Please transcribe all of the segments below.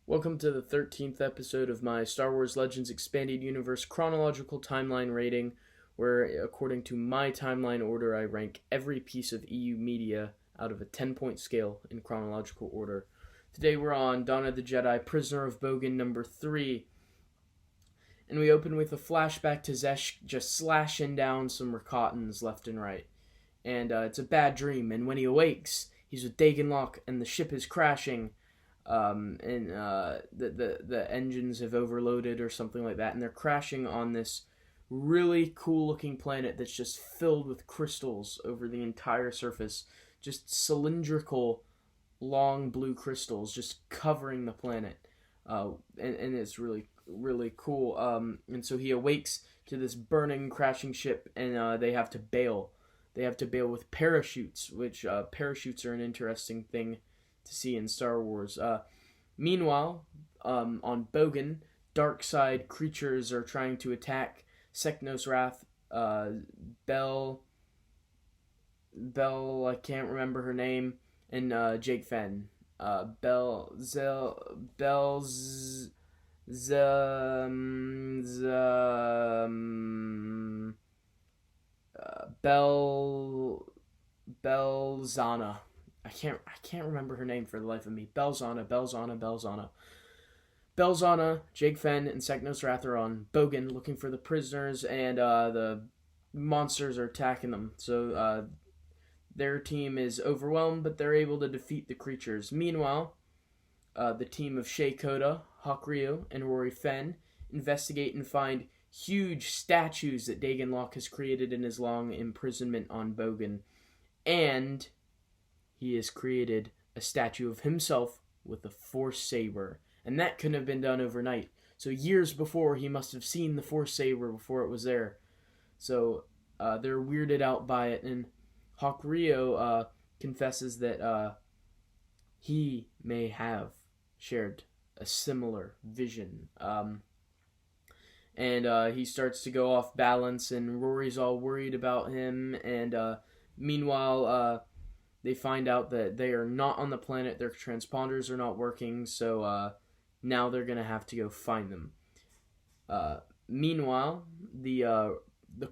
Welcome to the 13th episode of my Star Wars Legends Expanded Universe chronological timeline rating, where, according to my timeline order, I rank every piece of EU media out of a 10-point scale in chronological order. Today we're on Dawn of the Jedi, Prisoner of Bogan number 3, and we open with a flashback to Zesh just slashing down some Rakatans left and right. And it's a bad dream, and when he awakes, he's with Dagan Locke, and the ship is crashing. The engines have overloaded or something like that, and they're crashing on this really cool looking planet that's just filled with crystals over the entire surface, just cylindrical long blue crystals just covering the planet, and it's really cool. And so he awakes to this burning crashing ship, and they have to bail with parachutes, which parachutes are an interesting thing to see in Star Wars. Meanwhile, on Bogan, dark side creatures are trying to attack Seknos Wrath. Bell, I can't remember her name, and Jake Fenn. Belzana. I can't remember her name for the life of me. Belzana. Jake Fenn, and Seknos Wrath are on Bogan looking for the prisoners, and the monsters are attacking them. So their team is overwhelmed, but they're able to defeat the creatures. Meanwhile, the team of Shea Koda, Hawk Rio, and Rory Fenn investigate and find huge statues that Dagan Locke has created in his long imprisonment on Bogan. And he has created a statue of himself with a Force saber. And that couldn't have been done overnight. So years before, he must have seen the Force saber before it was there. So they're weirded out by it. And Hawk Rio confesses that he may have shared a similar vision. And he starts to go off balance, and Rory's all worried about him. And meanwhile, they find out that they are not on the planet. Their transponders are not working, so now they're going to have to go find them. Meanwhile, the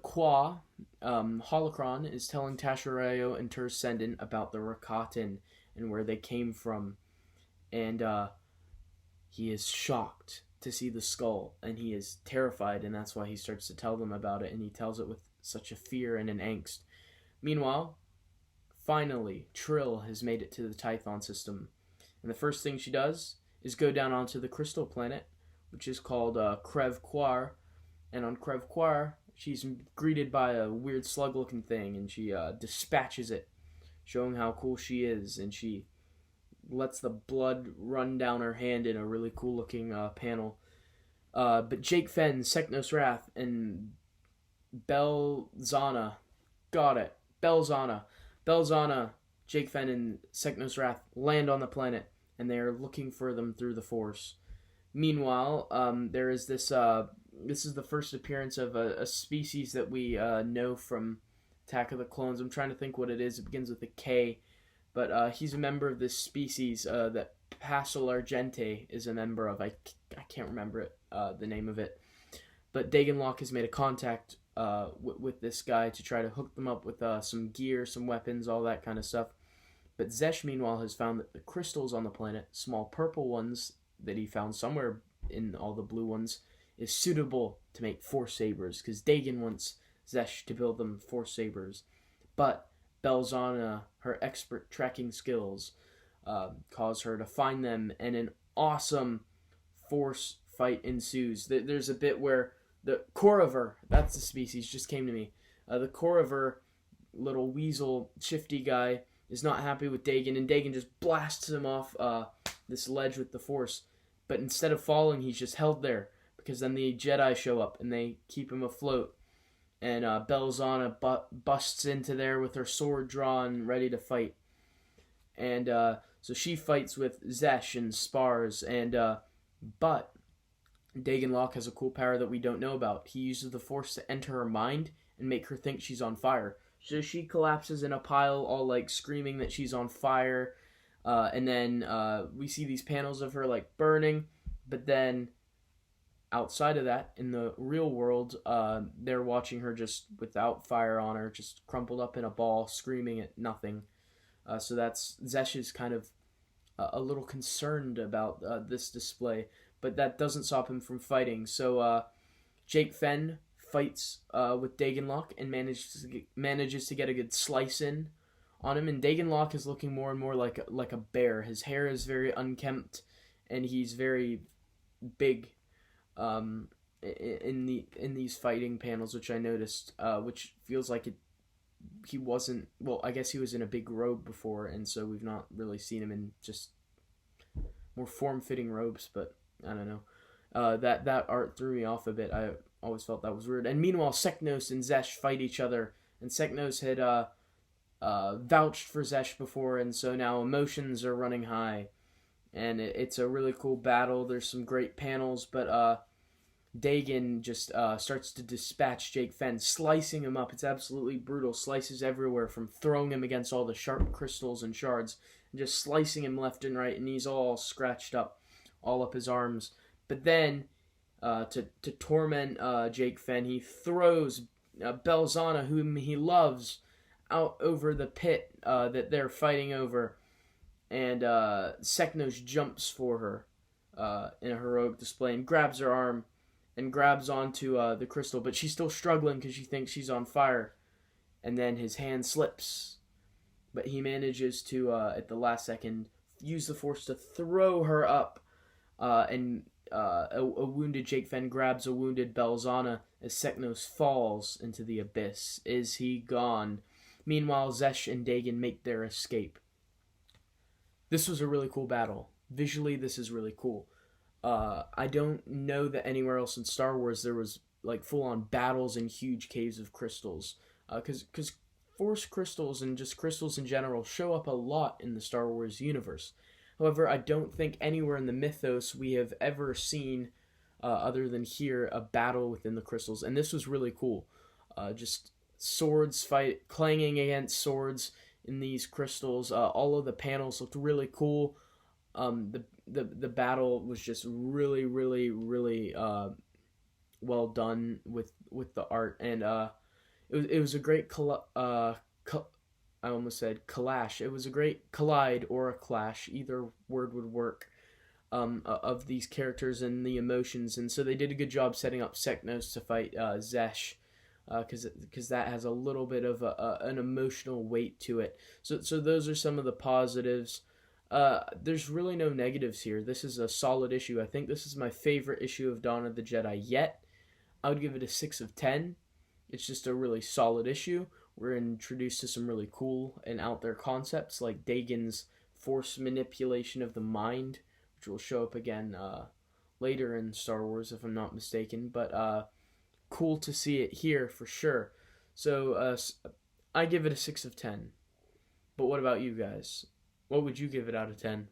Qua holocron is telling Tasharayo and Tursendon about the Rakatan and where they came from. And he is shocked to see the skull, and he is terrified, and that's why he starts to tell them about it, and he tells it with such a fear and an angst. Meanwhile, finally, Trill has made it to the Tython system, and the first thing she does is go down onto the crystal planet, which is called Krev Quar, and on Krev Quar, she's greeted by a weird slug-looking thing, and she dispatches it, showing how cool she is, and she lets the blood run down her hand in a really cool-looking panel. But Jake Fenn, Seknos Wrath, and Belzana, Jake Fenn, and Seknos Wrath land on the planet, and they are looking for them through the Force. Meanwhile, there is this is the first appearance of a species that we know from Attack of the Clones. I'm trying to think what it is. It begins with a K, but he's a member of this species that Pasul Argente is a member of. I can't remember it, the name of it. But Dagan Locke has made a contact with this guy to try to hook them up with some gear, some weapons, all that kind of stuff. But Zesh, meanwhile, has found that the crystals on the planet, small purple ones that he found somewhere in all the blue ones, is suitable to make Force sabers, because Dagan wants Zesh to build them Force sabers. But Belzana, her expert tracking skills, cause her to find them, and an awesome Force fight ensues. There's a bit where the Korriver, that's the species, just came to me. The Korriver, little weasel, shifty guy, is not happy with Dagan, and Dagan just blasts him off this ledge with the Force. But instead of falling, he's just held there, because then the Jedi show up and they keep him afloat. And Belzana busts into there with her sword drawn, ready to fight. And so she fights with Zesh and spars. But Dagan Locke has a cool power that we don't know about. He uses the Force to enter her mind and make her think she's on fire. So she collapses in a pile, all like screaming that she's on fire. And then we see these panels of her like burning. But then outside of that, in the real world, they're watching her just without fire on her, just crumpled up in a ball, screaming at nothing. So that's Zesh is kind of a little concerned about this display, but that doesn't stop him from fighting. So Jake Fenn fights with Dagan Locke and manages to get a good slice in on him. And Dagan Locke is looking more and more like a bear. His hair is very unkempt, and he's very big. In these fighting panels, which I noticed, which feels like he wasn't, well, I guess he was in a big robe before, and so we've not really seen him in just more form-fitting robes, but I don't know. That art threw me off a bit. I always felt that was weird. And meanwhile, Seknos and Zesh fight each other, and Seknos had vouched for Zesh before, and so now emotions are running high. And it's a really cool battle. There's some great panels, but Dagan just starts to dispatch Jake Fenn, slicing him up. It's absolutely brutal. Slices everywhere, from throwing him against all the sharp crystals and shards, and just slicing him left and right, and he's all scratched up, all up his arms. But then, to torment Jake Fenn, he throws Belzana, whom he loves, out over the pit that they're fighting over. And Seknos jumps for her in a heroic display and grabs her arm and grabs onto the crystal, but she's still struggling because she thinks she's on fire. And then his hand slips, but he manages to, at the last second, use the Force to throw her up. And a wounded Jake Fenn grabs a wounded Belzana as Seknos falls into the abyss. Is he gone? Meanwhile, Zesh and Dagan make their escape. This was a really cool battle. Visually, this is really cool. I don't know that anywhere else in Star Wars there was like full-on battles in huge caves of crystals. Because Force crystals and just crystals in general show up a lot in the Star Wars universe. However, I don't think anywhere in the mythos we have ever seen, other than here, a battle within the crystals. And this was really cool. Just swords clanging against swords in these crystals. All of the panels looked really cool. The battle was just really, really, really well done with the art, and it was a great I almost said clash. It was a great collide or a clash. Either word would work. Of these characters and the emotions, and so they did a good job setting up Seknos to fight Zesh. Because that has a little bit of an emotional weight to it. So those are some of the positives. There's really no negatives here. This is a solid issue. I think this is my favorite issue of Dawn of the Jedi yet. I would give it a 6 of 10. It's just a really solid issue. We're introduced to some really cool and out there concepts like Dagan's Force manipulation of the mind, which will show up again later in Star Wars if I'm not mistaken. But cool to see it here for sure. So I give it a 6 of 10. But what about you guys? What would you give it out of 10?